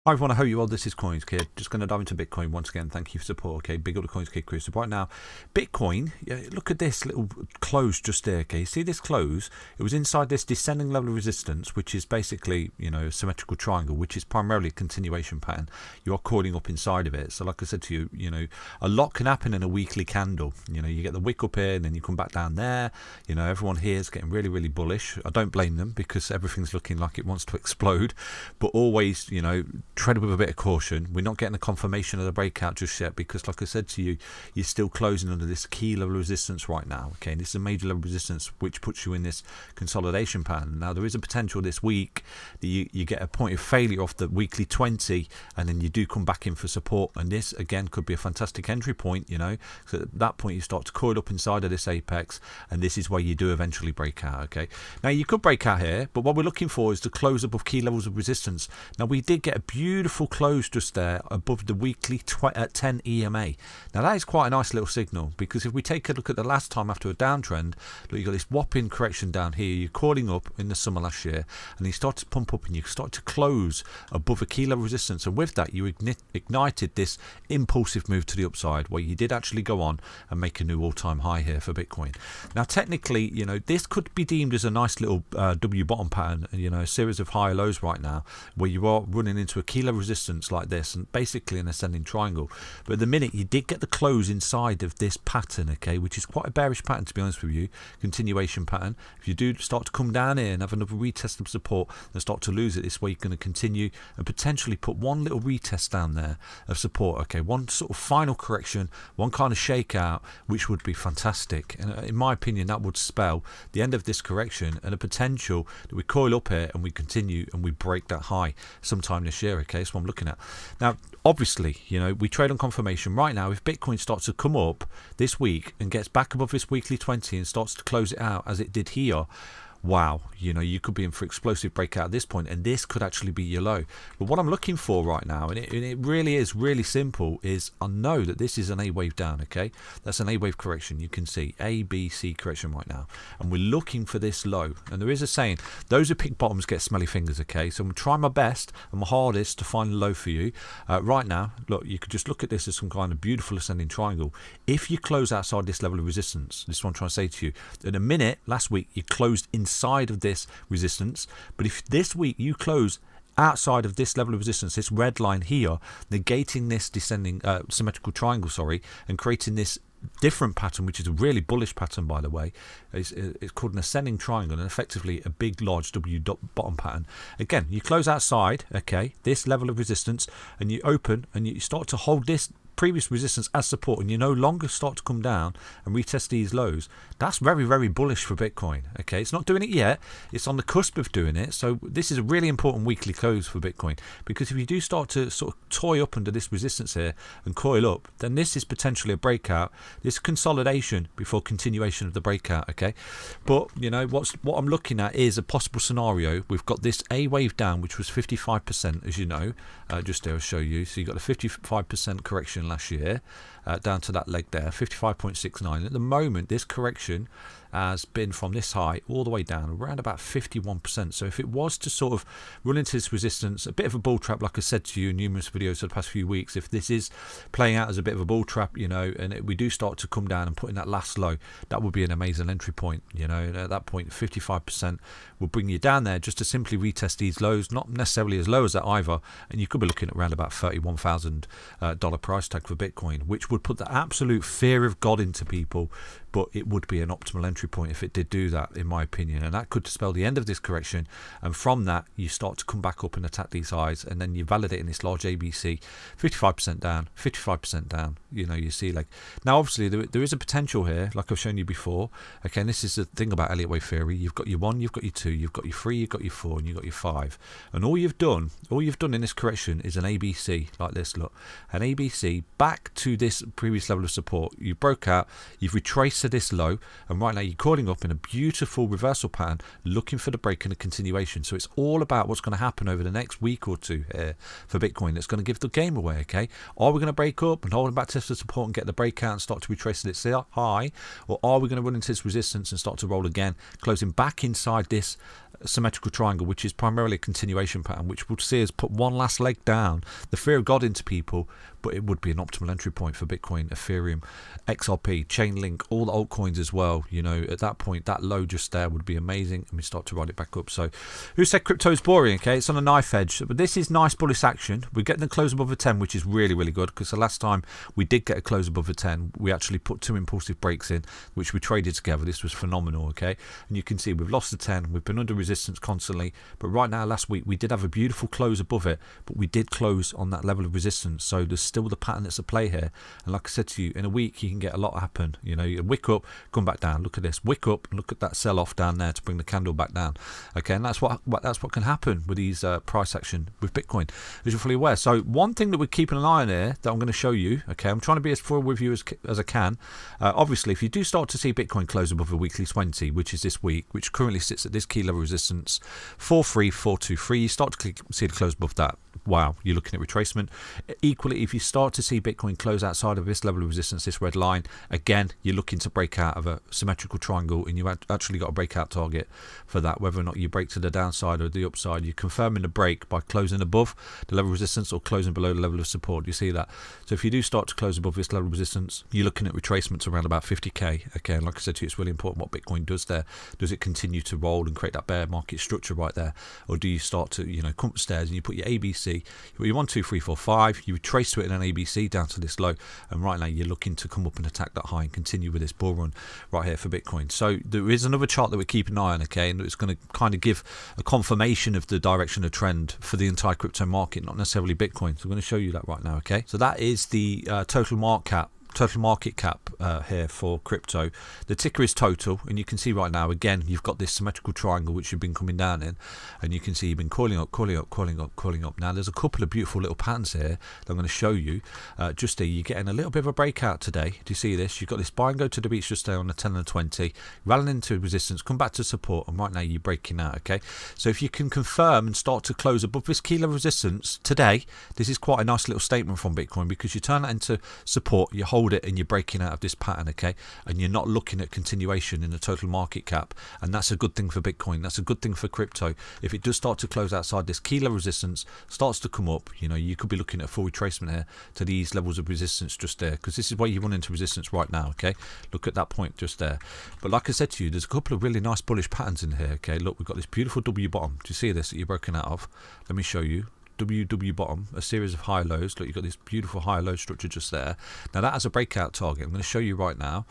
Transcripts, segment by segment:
Hi everyone, I hope you well. This is CoinsKid. Just going to dive into Bitcoin once again. Thank you for support. Okay, big up the CoinsKid crew. So right now, Bitcoin. Yeah, look at this little close just there. Okay, see this close? It was inside this descending level of resistance, which is basically a symmetrical triangle, which is primarily a continuation pattern. You are coiling up inside of it. So like I said to you, a lot can happen in a weekly candle. You get the wick up here, and then you come back down there. Everyone here is getting really, really bullish. I don't blame them because everything's looking like it wants to explode. But always, tread with a bit of caution. We're not getting a confirmation of the breakout just yet because, like I said to you, you're still closing under this key level of resistance right now. Okay, and this is a major level of resistance which puts you in this consolidation pattern. Now there is a potential this week that you get a point of failure off the weekly 20, and then you do come back in for support. And this again could be a fantastic entry point. So at that point you start to coil up inside of this apex, and this is where you do eventually break out. Okay, now you could break out here, but what we're looking for is to close above key levels of resistance. Now we did get a beautiful close just there above the weekly 10 EMA. Now that is quite a nice little signal, because if we take a look at the last time after a downtrend, look, you got this whopping correction down here. You're calling up in the summer last year, and you start to pump up and you start to close above a key level resistance, and with that you ignited this impulsive move to the upside where you did actually go on and make a new all-time high here for Bitcoin. Now technically, this could be deemed as a nice little W bottom pattern, a series of high lows right now where you are running into a key level resistance like this and basically an ascending triangle. But at the minute you did get the close inside of this pattern, okay, which is quite a bearish pattern to be honest with you, continuation pattern. If you do start to come down here and have another retest of support and start to lose it, this way you're going to continue and potentially put one little retest down there of support, okay, one sort of final correction, one kind of shakeout, which would be fantastic. And in my opinion that would spell the end of this correction and a potential that we coil up here and we continue and we break that high sometime this year. Okay, that's what I'm looking at. Now obviously, we trade on confirmation right now. If Bitcoin starts to come up this week and gets back above this weekly 20 and starts to close it out as it did here, wow, you could be in for explosive breakout at this point, and this could actually be your low. But what I'm looking for right now, and it really is really simple, is I know that this is an A wave down. Okay, that's an A wave correction. You can see A, B, C correction right now, and we're looking for this low. And there is a saying, those who pick bottoms get smelly fingers. Okay, so I'm trying my best and my hardest to find a low for you right now. Look, you could just look at this as some kind of beautiful ascending triangle. If you close outside this level of resistance, this is what I'm trying to say to you. In a minute, last week you closed inside of this resistance, but if this week you close outside of this level of resistance, this red line here, negating this descending symmetrical triangle, and creating this different pattern, which is a really bullish pattern, by the way. It's called an ascending triangle and effectively a big large W bottom pattern. Again, you close outside, okay, this level of resistance, and you open and you start to hold this previous resistance as support, and you no longer start to come down and retest these lows. That's very, very bullish for Bitcoin. Okay, it's not doing it yet, it's on the cusp of doing it. So this is a really important weekly close for Bitcoin, because if you do start to sort of toy up under this resistance here and coil up, then this is potentially a breakout, this consolidation before continuation of the breakout. Okay, but what I'm looking at is a possible scenario. We've got this A wave down, which was 55%, as you know, just there I'll show you. So you've got a 55% correction last year down to that leg there, 55.69. At the moment this correction has been from this high all the way down around about 51%. So if it was to sort of run into this resistance, a bit of a bull trap, like I said to you in numerous videos for the past few weeks, if this is playing out as a bit of a bull trap, and we do start to come down and put in that last low, that would be an amazing entry point. And at that point 55% will bring you down there just to simply retest these lows, not necessarily as low as that either, and you could be looking at around about $31,000 price tag for Bitcoin, which would put the absolute fear of God into people. But it would be an optimal entry point if it did do that, in my opinion, and that could spell the end of this correction. And from that you start to come back up and attack these highs, and then you validate in this large ABC, 55% down, 55% down. You see, like, now obviously there is a potential here, like I've shown you before. Okay, and this is the thing about Elliott wave theory. You've got your 1, you've got your 2, you've got your 3, you've got your 4, and you've got your 5, and all you've done in this correction is an ABC like this. Look, an ABC back to this previous level of support. You broke out, you've retraced to this low, and right now you're calling up in a beautiful reversal pattern, looking for the break and a continuation. So it's all about what's going to happen over the next week or two here for Bitcoin. That's going to give the game away, okay? Are we going to break up and hold it back to the support and get the breakout and start to retrace at its high? Or are we going to run into this resistance and start to roll again, closing back inside this symmetrical triangle, which is primarily a continuation pattern, which would see us put one last leg down, the fear of God into people, but it would be an optimal entry point for Bitcoin, Ethereum, XRP, Chainlink, all the altcoins as well. You know, at that point, that low just there would be amazing, and we start to ride it back up. So who said crypto is boring? Okay, it's on a knife edge, but this is nice bullish action. We're getting the close above a 10, which is really, really good, because the last time we did get a close above a 10, we actually put 2 impulsive breaks in, which we traded together. This was phenomenal, okay? And you can see we've lost the 10, we've been under resistance constantly, but right now, last week, we did have a beautiful close above it, but we did close on that level of resistance. So there's still the pattern that's at play here. And like I said to you, in a week, you can get a lot happen. You know, you wick up, come back down. Look at this, wick up, and look at that sell off down there to bring the candle back down. Okay, and that's what can happen with these price action with Bitcoin, as you're fully aware. So one thing that we're keeping an eye on here that I'm going to show you. Okay, I'm trying to be as full with you as I can. Obviously, if you do start to see Bitcoin close above the weekly 20, which is this week, which currently sits at this key level resistance 43423, you start to see the close above that. Wow, you're looking at retracement. Equally, if you start to see Bitcoin close outside of this level of resistance, this red line, again, you're looking to break out of a symmetrical triangle, and you've actually got a breakout target for that. Whether or not you break to the downside or the upside, you're confirming the break by closing above the level of resistance or closing below the level of support. You see that? So if you do start to close above this level of resistance, you're looking at retracements around about 50k. Okay, and like I said to you, it's really important what Bitcoin does there. Does it continue to roll and create that bear market structure right there, or do you start to, you know, come upstairs and you put your ABC, you put your 1, 2, 3, 4, 5, you retrace to it in an ABC down to this low, and right now you're looking to come up and attack that high and continue with this bull run right here for Bitcoin. So there is another chart that we're keeping an eye on, okay, and it's going to kind of give a confirmation of the direction of trend for the entire crypto market, not necessarily Bitcoin. So I'm going to show you that right now, okay? So that is the total market cap here for crypto. The ticker is total, and you can see right now, again, you've got this symmetrical triangle which you've been coming down in, and you can see you've been calling up. Now there's a couple of beautiful little patterns here that I'm going to show you. Just there, you're getting a little bit of a breakout today. Do you see this? You've got this buy and go to the beach just there on the 10 and 20, rallying into resistance, come back to support, and right now you're breaking out, okay? So if you can confirm and start to close above this key level resistance today, this is quite a nice little statement from Bitcoin, because you turn that into support, you hold it, and you're breaking out of this pattern, okay? And you're not looking at continuation in the total market cap, and that's a good thing for Bitcoin. That's a good thing for crypto. If it does start to close outside this key level resistance, starts to come up, you know, you could be looking at a full retracement here to these levels of resistance just there, because this is where you run into resistance right now, okay? Look at that point just there. But like I said to you, there's a couple of really nice bullish patterns in here, okay? Look, we've got this beautiful W bottom. Do you see this that you're broken out of? Let me show you. W bottom, a series of high lows. Look, you've got this beautiful high low structure just there. Now that has a breakout target. I'm going to show you right now.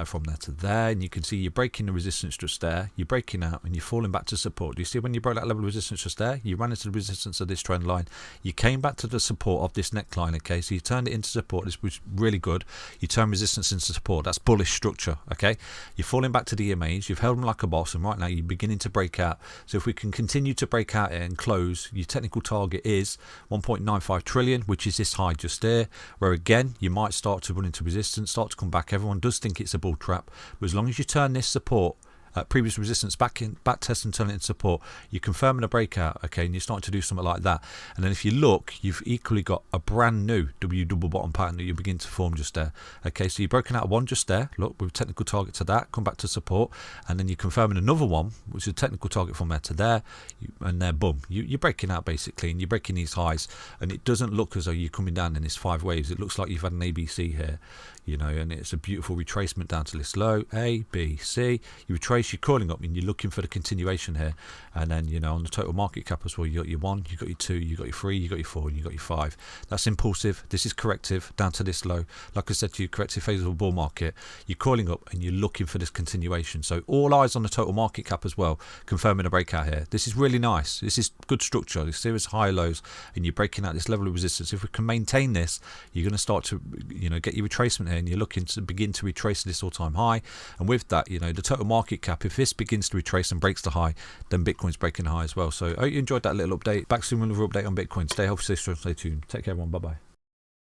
From there to there, and you can see you're breaking the resistance just there, you're breaking out and you're falling back to support. Do you see when you broke that level of resistance just there, you ran into the resistance of this trend line, you came back to the support of this neckline, okay? So you turned it into support. This was really good. You turn resistance into support. That's bullish structure, okay? You're falling back to the EMAs, you've held them like a boss, and right now you're beginning to break out. So if we can continue to break out and close, your technical target is 1.95 trillion, which is this high just there, where again you might start to run into resistance, start to come back. Everyone does think it's a bull trap, but as long as you turn this support, previous resistance back test and turn it into support, you're confirming a breakout, okay, and you're starting to do something like that. And then if you look, you've equally got a brand new W double bottom pattern that you begin to form just there, okay? So you've broken out of one just there, look, with a technical target to that, come back to support, and then you're confirming another one, which is a technical target from there to there, and there, boom, you're breaking out basically, and you're breaking these highs, and it doesn't look as though you're coming down in this 5 waves. It looks like you've had an ABC here, you know, and it's a beautiful retracement down to this low, A, B, C. You retrace, you're calling up, and you're looking for the continuation here. And then, you know, on the total market cap as well, you got your 1, you got your 2, you got your 3, you got your 4, and you got your 5. That's impulsive. This is corrective down to this low. Like I said to you, corrective phase of a bull market. You're calling up and you're looking for this continuation. So all eyes on the total market cap as well, confirming a breakout here. This is really nice. This is good structure. This serious high lows, and you're breaking out this level of resistance. If we can maintain this, you're going to start to, you know, get your retracement here, and you're looking to begin to retrace this all-time high. And with that, you know, the total market cap, if this begins to retrace and breaks the high, then Bitcoin's breaking the high as well. So I hope you enjoyed that little update. Back soon with another update on Bitcoin. Stay healthy, stay strong, stay tuned. Take care, everyone. Bye-bye.